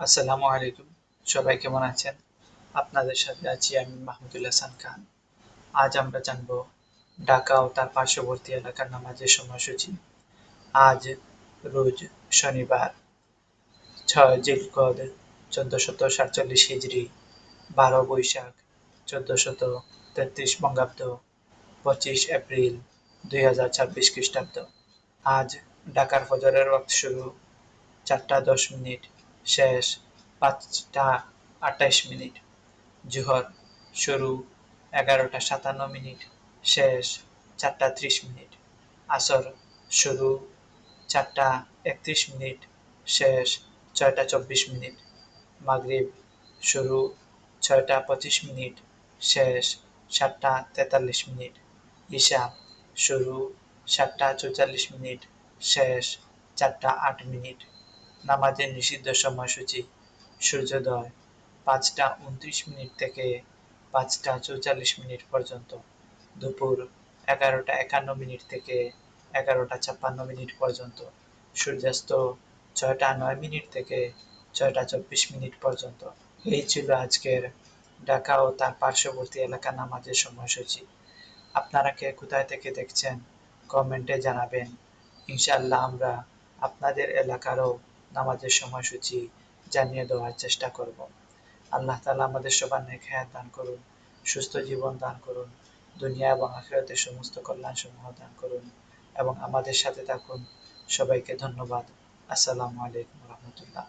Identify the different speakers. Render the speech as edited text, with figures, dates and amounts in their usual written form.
Speaker 1: আসসালামু আলাইকুম। সবাই কেমন আছেন? আপনাদের সাথে আছি আমি মাহমুদুল হাসান খান। আজ আমরা জানব ঢাকা ও তার পার্শ্ববর্তী এলাকার নামাজের সময়সূচি। আজ রোজ শনিবার ৬ জিলকদ ১৪৪৭ হিজরি, ১২ বৈশাখ ১৪৩৩ বঙ্গাব্দ, ২৫ এপ্রিল ২০২৬ খ্রিস্টাব্দ। আজ ঢাকার ফজরের ওয়াক্ত শুরু ৪টা ১০ মিনিট, শেষ ৫টা ২৮ মিনিট। জোহর শুরু ১১টা ৫৭ মিনিট, শেষ ৪টা ৩০ মিনিট। আসর শুরু ৪টা ৩১ মিনিট, শেষ ৬টা ২৪ মিনিট। মাগরিব শুরু ৬টা ২৫ মিনিট, শেষ ৭টা ৪৩ মিনিট। ঈশা শুরু ৭টা ৪৪ মিনিট, শেষ ৪টা ৮ মিনিট। নামাজের নিষিদ্ধ সময়সূচি: সূর্যোদয় ৫টা ২৯ মিনিট থেকে ৫টা ৪৪ মিনিট পর্যন্ত, দুপুর ১১টা ৫১ মিনিট থেকে ১১টা ৫৬ মিনিট পর্যন্ত, সূর্যাস্ত ৬টা ৯ মিনিট থেকে ৬টা ২৪ মিনিট পর্যন্ত। এই ছিল আজকের ঢাকা ও তার পার্শ্ববর্তী এলাকা নামাজের সময়সূচি। আপনারা কে কোথায় থেকে দেখছেন কমেন্টে জানাবেন। ইনশাআল্লাহ আমরা আপনাদের এলাকারও নামাজের সময়সূচি জানিয়ে দেওয়ার চেষ্টা করব। আল্লাহ তাআলা আমাদের সবার নেক হায়াত দান করুন, সুস্থ জীবন দান করুন, দুনিয়া এবং আখিরাতের সমস্ত কল্যাণ সমূহ দান করুন এবং আমাদের সাথে থাকুন। সবাইকে ধন্যবাদ। আসসালামু আলাইকুম ওয়া রাহমাতুল্লাহ।